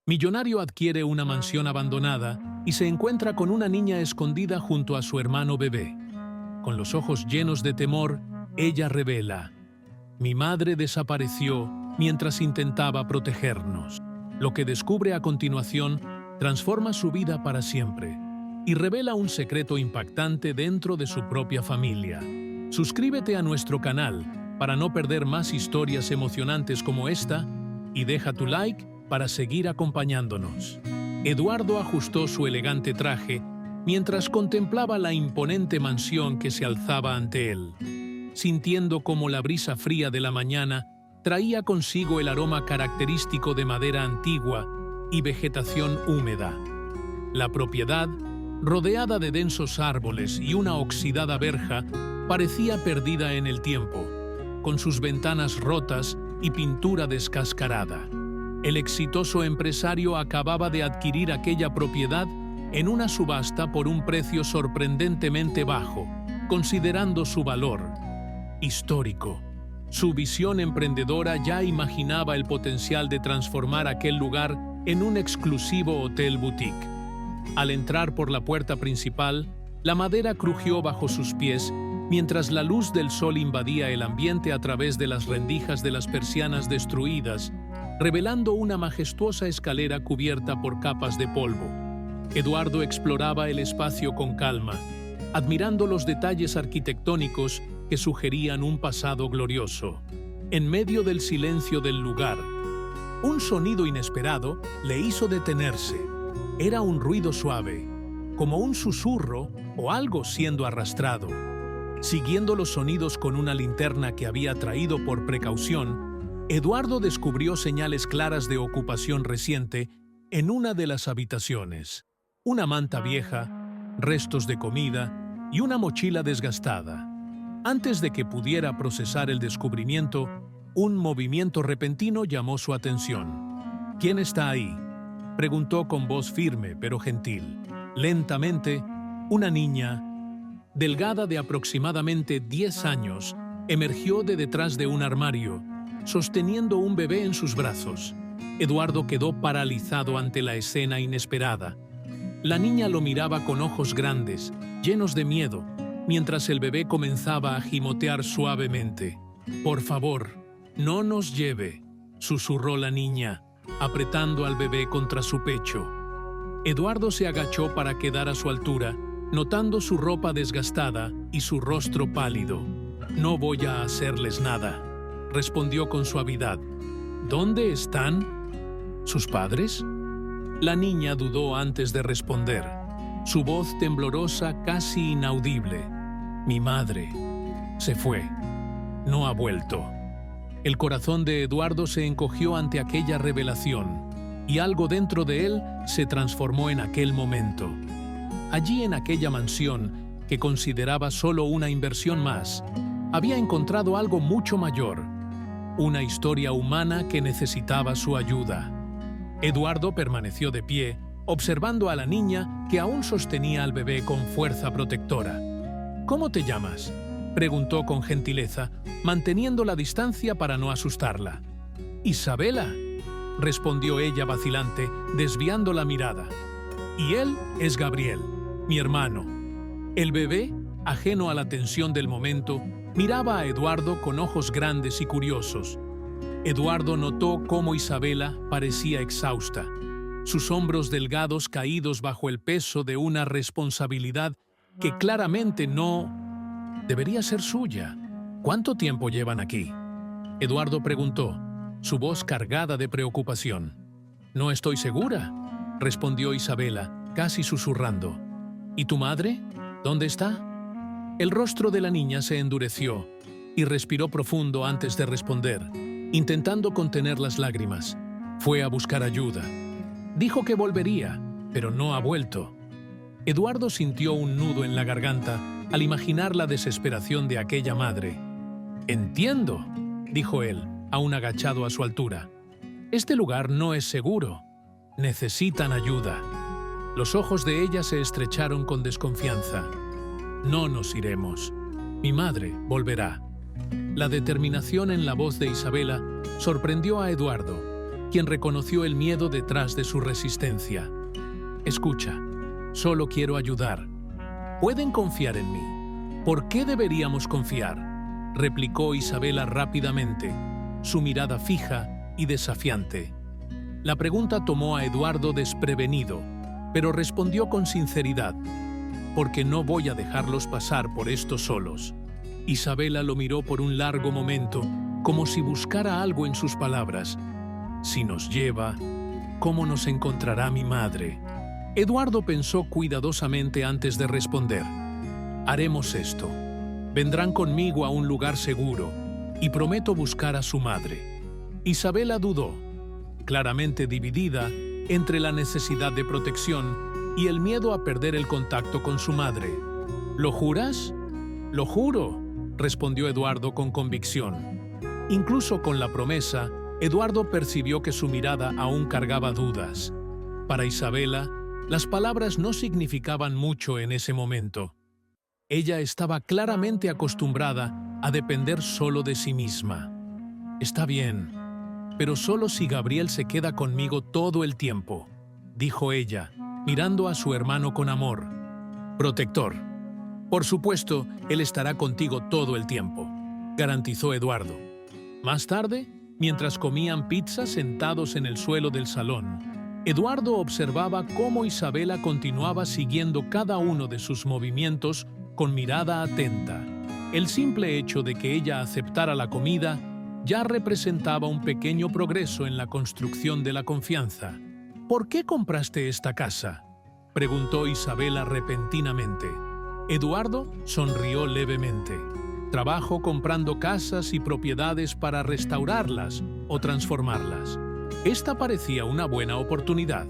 Millonario adquiere una mansión abandonada y se encuentra con una niña escondida junto a su hermano bebé. Con los ojos llenos de temor, ella revela: "Mi madre desapareció mientras intentaba protegernos". Lo que descubre a continuación transforma su vida para siempre y revela un secreto impactante dentro de su propia familia. Suscríbete a nuestro canal para no perder más historias emocionantes como esta y deja tu like para seguir acompañándonos. Eduardo ajustó su elegante traje mientras contemplaba la imponente mansión que se alzaba ante él, sintiendo cómo la brisa fría de la mañana traía consigo el aroma característico de madera antigua y vegetación húmeda. La propiedad, rodeada de densos árboles y una oxidada verja, parecía perdida en el tiempo, con sus ventanas rotas y pintura descascarada. El exitoso empresario acababa de adquirir aquella propiedad en una subasta por un precio sorprendentemente bajo, considerando su valor histórico. Su visión emprendedora ya imaginaba el potencial de transformar aquel lugar en un exclusivo hotel boutique. Al entrar por la puerta principal, la madera crujió bajo sus pies mientras la luz del sol invadía el ambiente a través de las rendijas de las persianas destruidas, revelando una majestuosa escalera cubierta por capas de polvo. Eduardo exploraba el espacio con calma, admirando los detalles arquitectónicos que sugerían un pasado glorioso. En medio del silencio del lugar, un sonido inesperado le hizo detenerse. Era un ruido suave, como un susurro o algo siendo arrastrado. Siguiendo los sonidos con una linterna que había traído por precaución, Eduardo descubrió señales claras de ocupación reciente en una de las habitaciones. Una manta vieja, restos de comida y una mochila desgastada. Antes de que pudiera procesar el descubrimiento, un movimiento repentino llamó su atención. ¿Quién está ahí?, preguntó con voz firme pero gentil. Lentamente, una niña, delgada de aproximadamente 10 años, emergió de detrás de un armario, sosteniendo un bebé en sus brazos. Eduardo quedó paralizado ante la escena inesperada. La niña lo miraba con ojos grandes, llenos de miedo, mientras el bebé comenzaba a gimotear suavemente. «Por favor, no nos lleve», susurró la niña, apretando al bebé contra su pecho. Eduardo se agachó para quedar a su altura, notando su ropa desgastada y su rostro pálido. «No voy a hacerles nada», respondió con suavidad. «¿Dónde están? ¿Sus padres?». La niña dudó antes de responder, su voz temblorosa casi inaudible. «Mi madre se fue. No ha vuelto». El corazón de Eduardo se encogió ante aquella revelación, y algo dentro de él se transformó en aquel momento. Allí en aquella mansión, que consideraba solo una inversión más, había encontrado algo mucho mayor, una historia humana que necesitaba su ayuda. Eduardo permaneció de pie, observando a la niña que aún sostenía al bebé con fuerza protectora. «¿Cómo te llamas?», preguntó con gentileza, manteniendo la distancia para no asustarla. «Isabela», respondió ella vacilante, desviando la mirada. «Y él es Gabriel, mi hermano». El bebé, ajeno a la tensión del momento, miraba a Eduardo con ojos grandes y curiosos. Eduardo notó cómo Isabela parecía exhausta, sus hombros delgados caídos bajo el peso de una responsabilidad que claramente no debería ser suya. «¿Cuánto tiempo llevan aquí?», Eduardo preguntó, su voz cargada de preocupación. «No estoy segura», respondió Isabela, casi susurrando. «¿Y tu madre? ¿Dónde está?». El rostro de la niña se endureció y respiró profundo antes de responder, intentando contener las lágrimas. «Fue a buscar ayuda. Dijo que volvería, pero no ha vuelto». Eduardo sintió un nudo en la garganta al imaginar la desesperación de aquella madre. «Entiendo», dijo él, aún agachado a su altura. «Este lugar no es seguro. Necesitan ayuda». Los ojos de ella se estrecharon con desconfianza. «No nos iremos. Mi madre volverá». La determinación en la voz de Isabela sorprendió a Eduardo, quien reconoció el miedo detrás de su resistencia. «Escucha, solo quiero ayudar. Pueden confiar en mí». «¿Por qué deberíamos confiar?», replicó Isabela rápidamente, su mirada fija y desafiante. La pregunta tomó a Eduardo desprevenido, pero respondió con sinceridad: «Porque no voy a dejarlos pasar por esto solos». Isabela lo miró por un largo momento, como si buscara algo en sus palabras. «Si nos lleva, ¿cómo nos encontrará mi madre?». Eduardo pensó cuidadosamente antes de responder. «Haremos esto. Vendrán conmigo a un lugar seguro y prometo buscar a su madre». Isabela dudó, claramente dividida entre la necesidad de protección y el miedo a perder el contacto con su madre. «¿Lo juras?». «Lo juro», respondió Eduardo con convicción. Incluso con la promesa, Eduardo percibió que su mirada aún cargaba dudas. Para Isabela, las palabras no significaban mucho en ese momento. Ella estaba claramente acostumbrada a depender solo de sí misma. «Está bien, pero solo si Gabriel se queda conmigo todo el tiempo», dijo ella, mirando a su hermano con amor. «Protector. Por supuesto, él estará contigo todo el tiempo», garantizó Eduardo. Más tarde, mientras comían pizza sentados en el suelo del salón, Eduardo observaba cómo Isabela continuaba siguiendo cada uno de sus movimientos con mirada atenta. El simple hecho de que ella aceptara la comida ya representaba un pequeño progreso en la construcción de la confianza. «¿Por qué compraste esta casa?», preguntó Isabela repentinamente. Eduardo sonrió levemente. «Trabajo comprando casas y propiedades para restaurarlas o transformarlas. Esta parecía una buena oportunidad».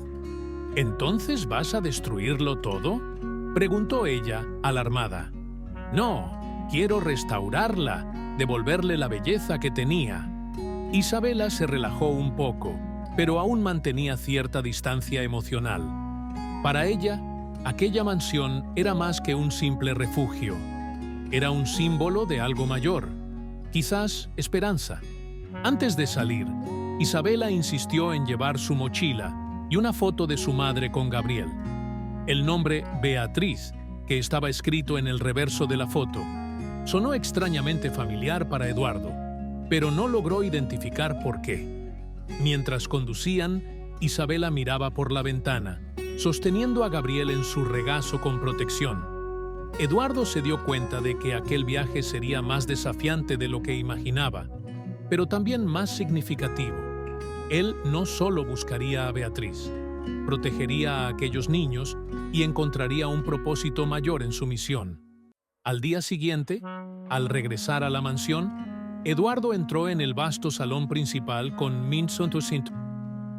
«¿Entonces vas a destruirlo todo?», preguntó ella, alarmada. «No, quiero restaurarla, devolverle la belleza que tenía». Isabela se relajó un poco, pero aún mantenía cierta distancia emocional. Para ella, aquella mansión era más que un simple refugio. Era un símbolo de algo mayor, quizás esperanza. Antes de salir, Isabela insistió en llevar su mochila y una foto de su madre con Gabriel. El nombre Beatriz, que estaba escrito en el reverso de la foto, sonó extrañamente familiar para Eduardo, pero no logró identificar por qué. Mientras conducían, Isabela miraba por la ventana, sosteniendo a Gabriel en su regazo con protección. Eduardo se dio cuenta de que aquel viaje sería más desafiante de lo que imaginaba, pero también más significativo. Él no solo buscaría a Beatriz, protegería a aquellos niños y encontraría un propósito mayor en su misión. Al día siguiente, al regresar a la mansión, Eduardo entró en el vasto salón principal con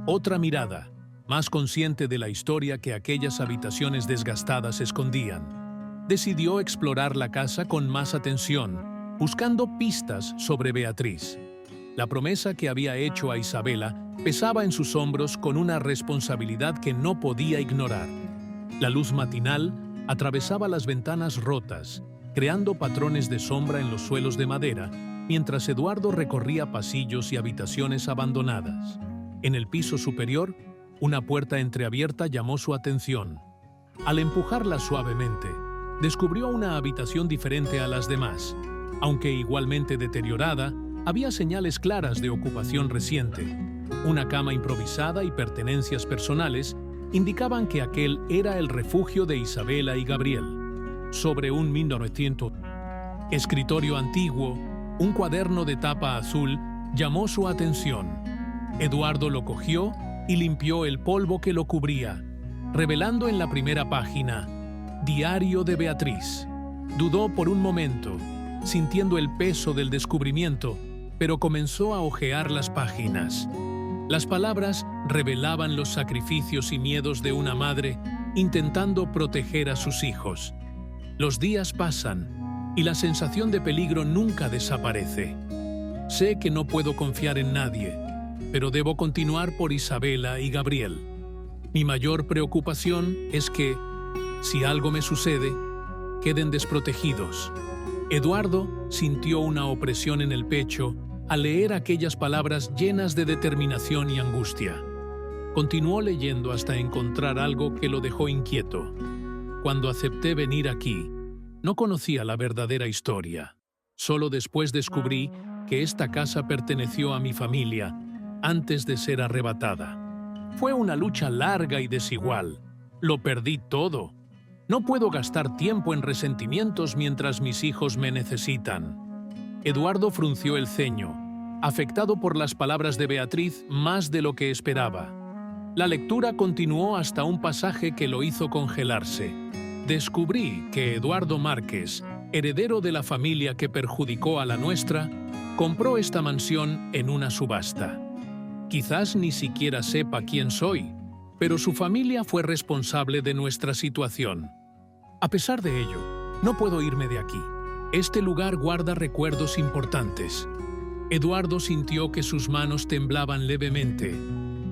otra mirada, más consciente de la historia que aquellas habitaciones desgastadas escondían. Decidió explorar la casa con más atención, buscando pistas sobre Beatriz. La promesa que había hecho a Isabela pesaba en sus hombros con una responsabilidad que no podía ignorar. La luz matinal atravesaba las ventanas rotas, creando patrones de sombra en los suelos de madera, mientras Eduardo recorría pasillos y habitaciones abandonadas. En el piso superior, una puerta entreabierta llamó su atención. Al empujarla suavemente, descubrió una habitación diferente a las demás. Aunque igualmente deteriorada, había señales claras de ocupación reciente. Una cama improvisada y pertenencias personales indicaban que aquel era el refugio de Isabela y Gabriel. Sobre un 1900 escritorio antiguo, un cuaderno de tapa azul llamó su atención. Eduardo lo cogió y limpió el polvo que lo cubría, revelando en la primera página: «Diario de Beatriz». Dudó por un momento, sintiendo el peso del descubrimiento, pero comenzó a hojear las páginas. Las palabras revelaban los sacrificios y miedos de una madre intentando proteger a sus hijos. Los días pasan y la sensación de peligro nunca desaparece. Sé que no puedo confiar en nadie, pero debo continuar por Isabela y Gabriel. Mi mayor preocupación es que, si algo me sucede, queden desprotegidos. Eduardo sintió una opresión en el pecho al leer aquellas palabras llenas de determinación y angustia. Continuó leyendo hasta encontrar algo que lo dejó inquieto. Cuando acepté venir aquí, no conocía la verdadera historia. Solo después descubrí que esta casa perteneció a mi familia antes de ser arrebatada. Fue una lucha larga y desigual. Lo perdí todo. No puedo gastar tiempo en resentimientos mientras mis hijos me necesitan. Eduardo frunció el ceño, afectado por las palabras de Beatriz más de lo que esperaba. La lectura continuó hasta un pasaje que lo hizo congelarse. Descubrí que Eduardo Márquez, heredero de la familia que perjudicó a la nuestra, compró esta mansión en una subasta. Quizás ni siquiera sepa quién soy, pero su familia fue responsable de nuestra situación. A pesar de ello, no puedo irme de aquí. Este lugar guarda recuerdos importantes. Eduardo sintió que sus manos temblaban levemente.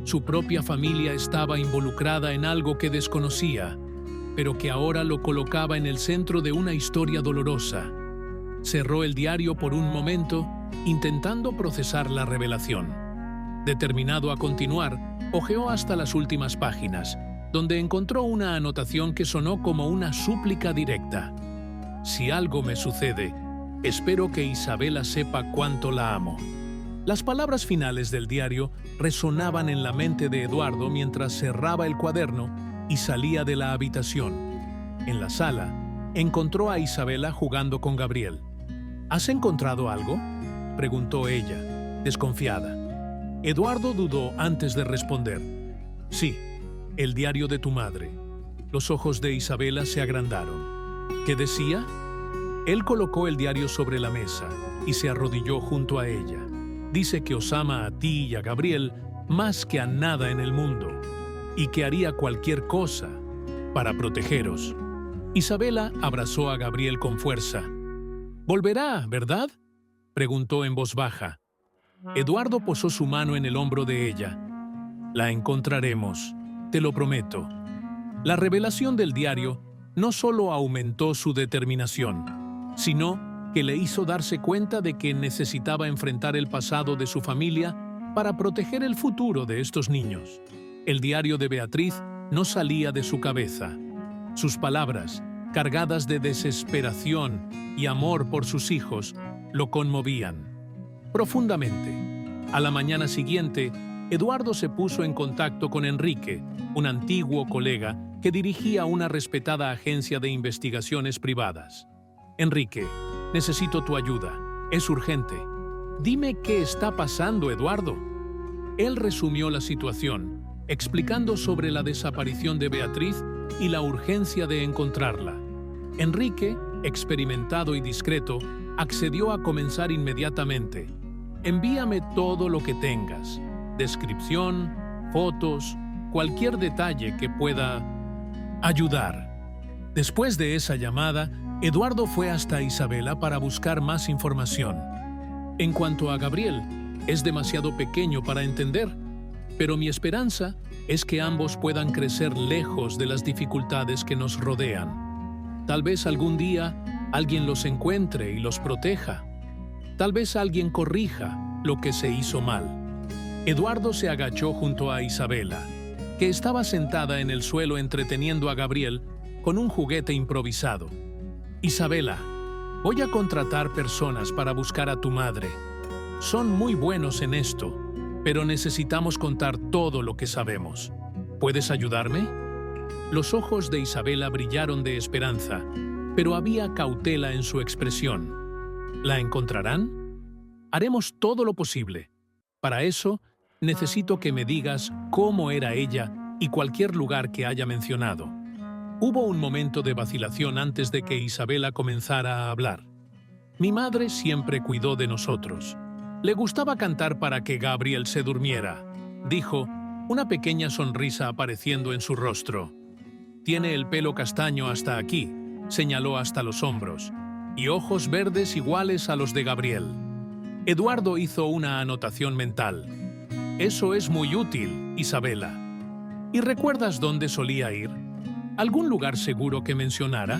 Su propia familia estaba involucrada en algo que desconocía, pero que ahora lo colocaba en el centro de una historia dolorosa. Cerró el diario por un momento, intentando procesar la revelación. Determinado a continuar, hojeó hasta las últimas páginas, donde encontró una anotación que sonó como una súplica directa. Si algo me sucede, espero que Isabela sepa cuánto la amo. Las palabras finales del diario resonaban en la mente de Eduardo mientras cerraba el cuaderno y salía de la habitación. En la sala, encontró a Isabela jugando con Gabriel. ¿Has encontrado algo?, preguntó ella, desconfiada. Eduardo dudó antes de responder. Sí, el diario de tu madre. Los ojos de Isabela se agrandaron. ¿Qué decía? Él colocó el diario sobre la mesa y se arrodilló junto a ella. Dice que os ama a ti y a Gabriel más que a nada en el mundo y que haría cualquier cosa para protegeros. Isabela abrazó a Gabriel con fuerza. «¿Volverá, verdad?», preguntó en voz baja. Eduardo posó su mano en el hombro de ella. «La encontraremos, te lo prometo». La revelación del diario no solo aumentó su determinación, sino que le hizo darse cuenta de que necesitaba enfrentar el pasado de su familia para proteger el futuro de estos niños. El diario de Beatriz no salía de su cabeza. Sus palabras, cargadas de desesperación y amor por sus hijos, lo conmovían profundamente. A la mañana siguiente, Eduardo se puso en contacto con Enrique, un antiguo colega que dirigía una respetada agencia de investigaciones privadas. «Enrique, necesito tu ayuda. Es urgente. Dime qué está pasando, Eduardo». Él resumió la situación, explicando sobre la desaparición de Beatriz y la urgencia de encontrarla. Enrique, experimentado y discreto, accedió a comenzar inmediatamente. «Envíame todo lo que tengas. Descripción, fotos, cualquier detalle que pueda ayudar». Después de esa llamada, Eduardo fue hasta Isabela para buscar más información. En cuanto a Gabriel, es demasiado pequeño para entender, pero mi esperanza es que ambos puedan crecer lejos de las dificultades que nos rodean. Tal vez algún día alguien los encuentre y los proteja. Tal vez alguien corrija lo que se hizo mal. Eduardo se agachó junto a Isabela, que estaba sentada en el suelo entreteniendo a Gabriel con un juguete improvisado. «Isabela, voy a contratar personas para buscar a tu madre. Son muy buenos en esto, pero necesitamos contar todo lo que sabemos. ¿Puedes ayudarme?». Los ojos de Isabela brillaron de esperanza, pero había cautela en su expresión. ¿La encontrarán? Haremos todo lo posible. Para eso, necesito que me digas cómo era ella y cualquier lugar que haya mencionado. Hubo un momento de vacilación antes de que Isabela comenzara a hablar. «Mi madre siempre cuidó de nosotros. Le gustaba cantar para que Gabriel se durmiera», dijo, una pequeña sonrisa apareciendo en su rostro. «Tiene el pelo castaño hasta aquí», señaló hasta los hombros, «y ojos verdes iguales a los de Gabriel». Eduardo hizo una anotación mental. «Eso es muy útil, Isabela. ¿Y recuerdas dónde solía ir? ¿Algún lugar seguro que mencionara?».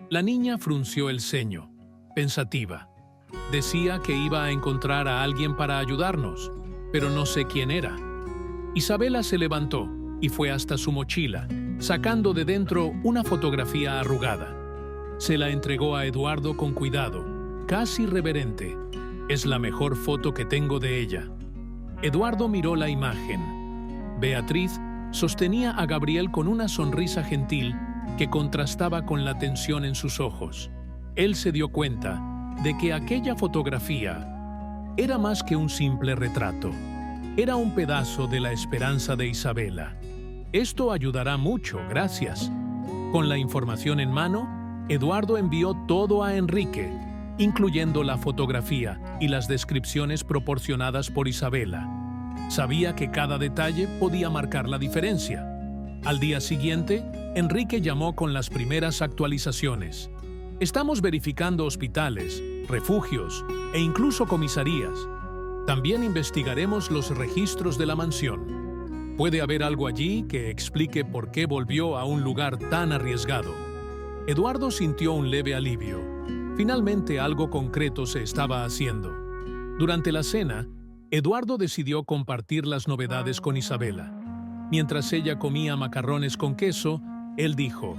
La niña frunció el ceño, pensativa. Decía que iba a encontrar a alguien para ayudarnos, pero no sé quién era. Isabela se levantó y fue hasta su mochila, sacando de dentro una fotografía arrugada. Se la entregó a Eduardo con cuidado, casi reverente. Es la mejor foto que tengo de ella. Eduardo miró la imagen. Beatriz sostenía a Gabriel con una sonrisa gentil que contrastaba con la tensión en sus ojos. Él se dio cuenta de que aquella fotografía era más que un simple retrato. Era un pedazo de la esperanza de Isabela. Esto ayudará mucho, gracias. Con la información en mano, Eduardo envió todo a Enrique, incluyendo la fotografía y las descripciones proporcionadas por Isabela. Sabía que cada detalle podía marcar la diferencia. Al día siguiente, Enrique llamó con las primeras actualizaciones. Estamos verificando hospitales, refugios e incluso comisarías. También investigaremos los registros de la mansión. Puede haber algo allí que explique por qué volvió a un lugar tan arriesgado. Eduardo sintió un leve alivio. Finalmente algo concreto se estaba haciendo. Durante la cena, Eduardo decidió compartir las novedades con Isabela. Mientras ella comía macarrones con queso, él dijo: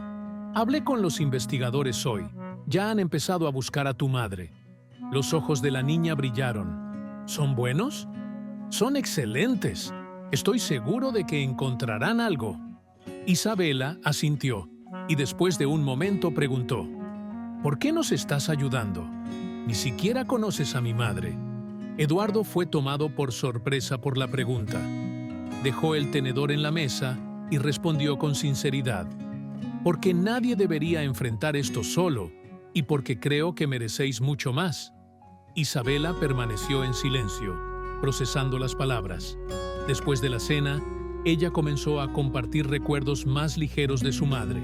«Hablé con los investigadores hoy. Ya han empezado a buscar a tu madre». Los ojos de la niña brillaron. ¿Son buenos? Son excelentes. Estoy seguro de que encontrarán algo. Isabela asintió y después de un momento preguntó: «¿Por qué nos estás ayudando? Ni siquiera conoces a mi madre». Eduardo fue tomado por sorpresa por la pregunta. Dejó el tenedor en la mesa y respondió con sinceridad: «Porque nadie debería enfrentar esto solo y porque creo que merecéis mucho más». Isabela permaneció en silencio, procesando las palabras. Después de la cena, ella comenzó a compartir recuerdos más ligeros de su madre.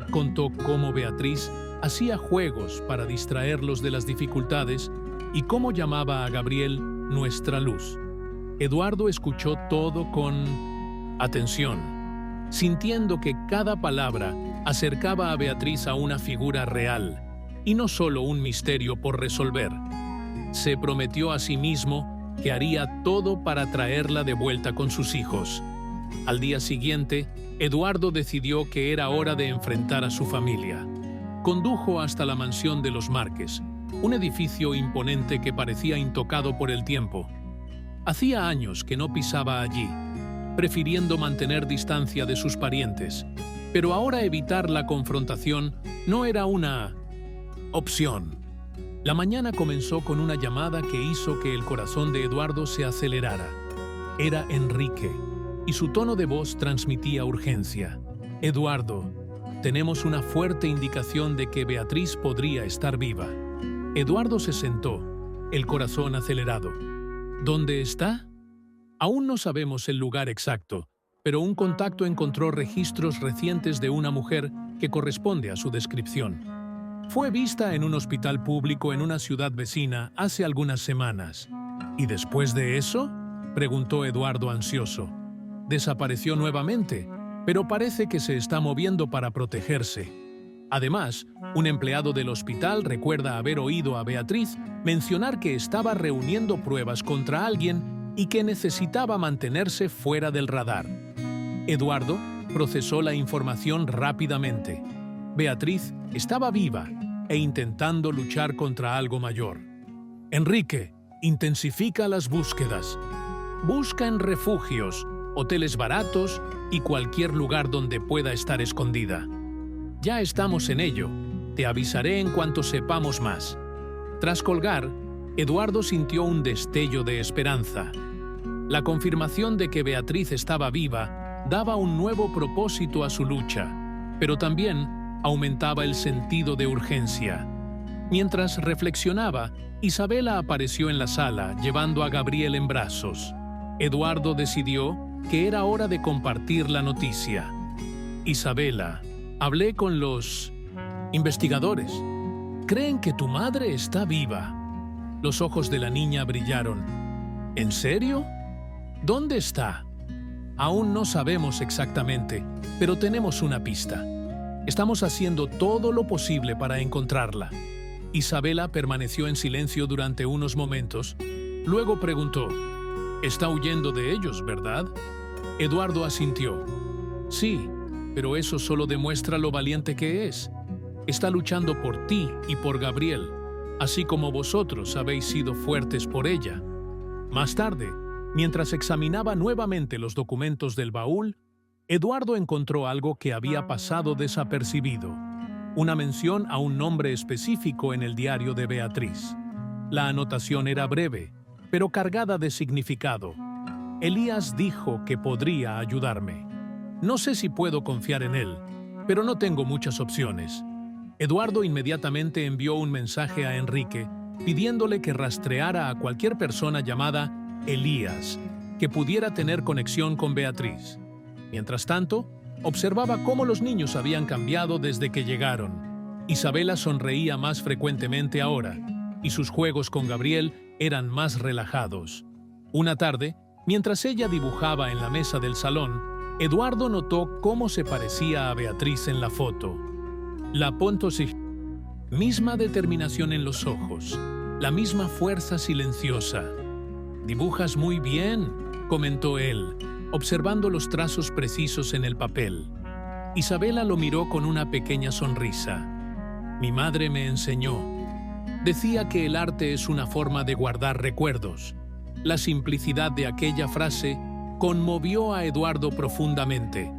Contó cómo Beatriz hacía juegos para distraerlos de las dificultades y cómo llamaba a Gabriel nuestra luz. Eduardo escuchó todo con atención, sintiendo que cada palabra acercaba a Beatriz a una figura real y no solo un misterio por resolver. Se prometió a sí mismo que haría todo para traerla de vuelta con sus hijos. Al día siguiente, Eduardo decidió que era hora de enfrentar a su familia. Condujo hasta la mansión de los Márquez, un edificio imponente que parecía intocado por el tiempo. Hacía años que no pisaba allí, prefiriendo mantener distancia de sus parientes, pero ahora evitar la confrontación no era una opción. La mañana comenzó con una llamada que hizo que el corazón de Eduardo se acelerara. Era Enrique, y su tono de voz transmitía urgencia. «Eduardo, tenemos una fuerte indicación de que Beatriz podría estar viva». Eduardo se sentó, el corazón acelerado. ¿Dónde está? Aún no sabemos el lugar exacto, pero un contacto encontró registros recientes de una mujer que corresponde a su descripción. Fue vista en un hospital público en una ciudad vecina hace algunas semanas. ¿Y después de eso?, preguntó Eduardo ansioso. Desapareció nuevamente, pero parece que se está moviendo para protegerse. Además, un empleado del hospital recuerda haber oído a Beatriz mencionar que estaba reuniendo pruebas contra alguien y que necesitaba mantenerse fuera del radar. Eduardo procesó la información rápidamente. Beatriz estaba viva e intentando luchar contra algo mayor. «Enrique, intensifica las búsquedas. Busca en refugios, hoteles baratos y cualquier lugar donde pueda estar escondida. Ya estamos en ello. Te avisaré en cuanto sepamos más». Tras colgar, Eduardo sintió un destello de esperanza. La confirmación de que Beatriz estaba viva daba un nuevo propósito a su lucha, pero también aumentaba el sentido de urgencia. Mientras reflexionaba, Isabela apareció en la sala, llevando a Gabriel en brazos. Eduardo decidió que era hora de compartir la noticia. «Isabela, hablé con los investigadores. Creen que tu madre está viva». Los ojos de la niña brillaron. «¿En serio? ¿Dónde está?» «Aún no sabemos exactamente, pero tenemos una pista. Estamos haciendo todo lo posible para encontrarla». Isabela permaneció en silencio durante unos momentos. Luego preguntó: «Está huyendo de ellos, ¿verdad?». Eduardo asintió. «Sí, pero eso solo demuestra lo valiente que es. Está luchando por ti y por Gabriel, así como vosotros habéis sido fuertes por ella». Más tarde, mientras examinaba nuevamente los documentos del baúl, Eduardo encontró algo que había pasado desapercibido: una mención a un nombre específico en el diario de Beatriz. La anotación era breve, pero cargada de significado. Elías dijo que podría ayudarme. No sé si puedo confiar en él, pero no tengo muchas opciones. Eduardo inmediatamente envió un mensaje a Enrique pidiéndole que rastreara a cualquier persona llamada Elías que pudiera tener conexión con Beatriz. Mientras tanto, observaba cómo los niños habían cambiado desde que llegaron. Isabela sonreía más frecuentemente ahora, y sus juegos con Gabriel eran más relajados. Una tarde, mientras ella dibujaba en la mesa del salón, Eduardo notó cómo se parecía a Beatriz en la foto. La misma determinación en los ojos, la misma fuerza silenciosa. «Dibujas muy bien», comentó él, observando los trazos precisos en el papel. Isabela lo miró con una pequeña sonrisa. «Mi madre me enseñó. Decía que el arte es una forma de guardar recuerdos». La simplicidad de aquella frase conmovió a Eduardo profundamente.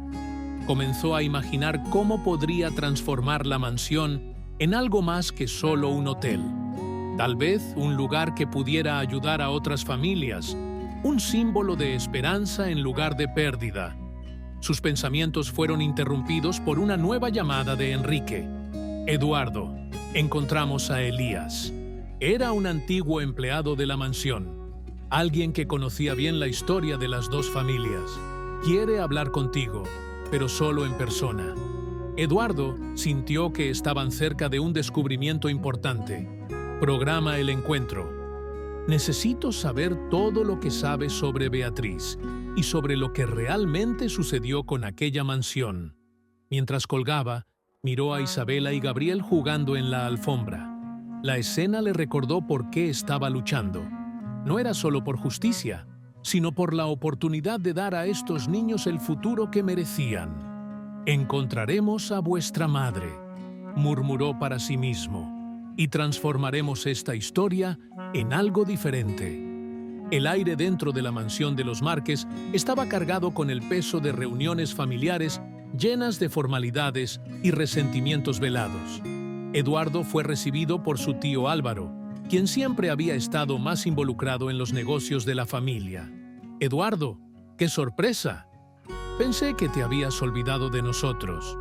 Comenzó a imaginar cómo podría transformar la mansión en algo más que solo un hotel. Tal vez un lugar que pudiera ayudar a otras familias, un símbolo de esperanza en lugar de pérdida. Sus pensamientos fueron interrumpidos por una nueva llamada de Enrique. «Eduardo, encontramos a Elías». Era un antiguo empleado de la mansión, alguien que conocía bien la historia de las dos familias. «Quiere hablar contigo, pero solo en persona». Eduardo sintió que estaban cerca de un descubrimiento importante. «Programa el encuentro. Necesito saber todo lo que sabes sobre Beatriz y sobre lo que realmente sucedió con aquella mansión». Mientras colgaba, miró a Isabela y Gabriel jugando en la alfombra. La escena le recordó por qué estaba luchando. No era solo por justicia, sino por la oportunidad de dar a estos niños el futuro que merecían. «Encontraremos a vuestra madre», murmuró para sí mismo, «y transformaremos esta historia en algo diferente». El aire dentro de la mansión de los Márquez estaba cargado con el peso de reuniones familiares llenas de formalidades y resentimientos velados. Eduardo fue recibido por su tío Álvaro, quien siempre había estado más involucrado en los negocios de la familia. «Eduardo, ¡qué sorpresa! Pensé que te habías olvidado de nosotros».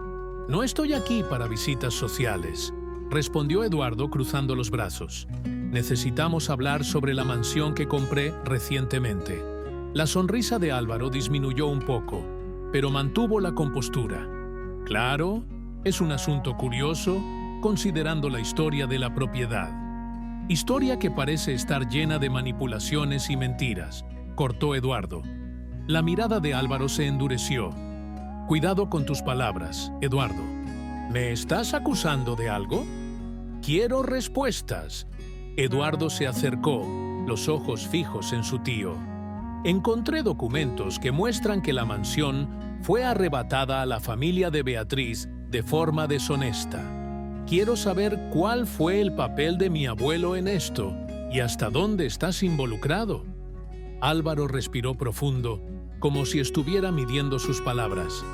«No estoy aquí para visitas sociales», respondió Eduardo cruzando los brazos. «Necesitamos hablar sobre la mansión que compré recientemente». La sonrisa de Álvaro disminuyó un poco, pero mantuvo la compostura. «Claro, es un asunto curioso, considerando la historia de la propiedad». «Historia que parece estar llena de manipulaciones y mentiras», cortó Eduardo. La mirada de Álvaro se endureció. «Cuidado con tus palabras, Eduardo. ¿Me estás acusando de algo? Quiero respuestas». Eduardo se acercó, los ojos fijos en su tío. «Encontré documentos que muestran que la mansión fue arrebatada a la familia de Beatriz de forma deshonesta. Quiero saber cuál fue el papel de mi abuelo en esto y hasta dónde estás involucrado». Álvaro respiró profundo, como si estuviera midiendo sus palabras.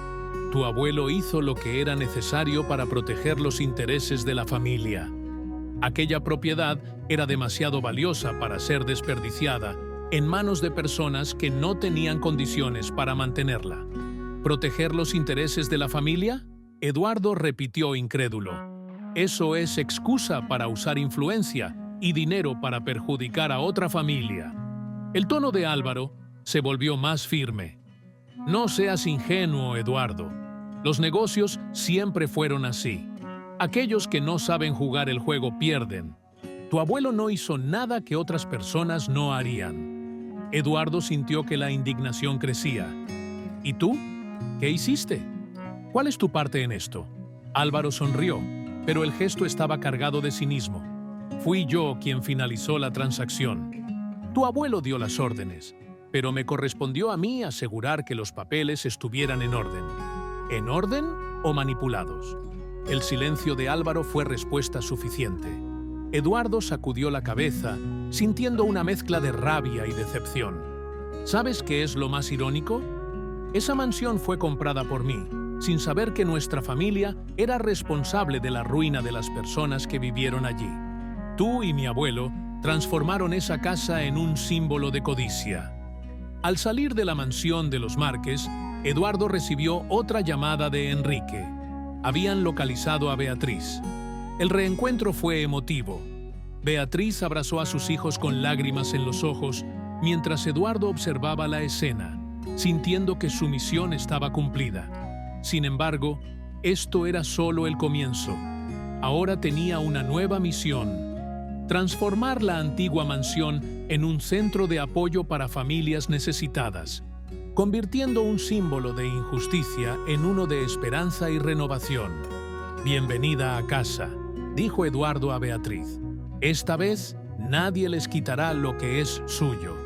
«Tu abuelo hizo lo que era necesario para proteger los intereses de la familia. Aquella propiedad era demasiado valiosa para ser desperdiciada en manos de personas que no tenían condiciones para mantenerla». «¿Proteger los intereses de la familia?», Eduardo repitió incrédulo. «Eso es excusa para usar influencia y dinero para perjudicar a otra familia». El tono de Álvaro se volvió más firme. «No seas ingenuo, Eduardo. Los negocios siempre fueron así. Aquellos que no saben jugar el juego pierden. Tu abuelo no hizo nada que otras personas no harían». Eduardo sintió que la indignación crecía. «¿Y tú? ¿Qué hiciste? ¿Cuál es tu parte en esto?». Álvaro sonrió, pero el gesto estaba cargado de cinismo. Fui yo quien finalizó la transacción. Tu abuelo dio las órdenes, pero me correspondió a mí asegurar que los papeles estuvieran en orden. ¿En orden o manipulados? El silencio de Álvaro fue respuesta suficiente. Eduardo sacudió la cabeza, sintiendo una mezcla de rabia y decepción. ¿Sabes qué es lo más irónico? Esa mansión fue comprada por mí, sin saber que nuestra familia era responsable de la ruina de las personas que vivieron allí. Tú y mi abuelo transformaron esa casa en un símbolo de codicia. Al salir de la mansión de los Márquez, Eduardo recibió otra llamada de Enrique. Habían localizado a Beatriz. El reencuentro fue emotivo. Beatriz abrazó a sus hijos con lágrimas en los ojos, mientras Eduardo observaba la escena, sintiendo que su misión estaba cumplida. Sin embargo, esto era solo el comienzo. Ahora tenía una nueva misión: transformar la antigua mansión en un centro de apoyo para familias necesitadas, convirtiendo un símbolo de injusticia en uno de esperanza y renovación. «Bienvenida a casa», dijo Eduardo a Beatriz. «Esta vez nadie les quitará lo que es suyo».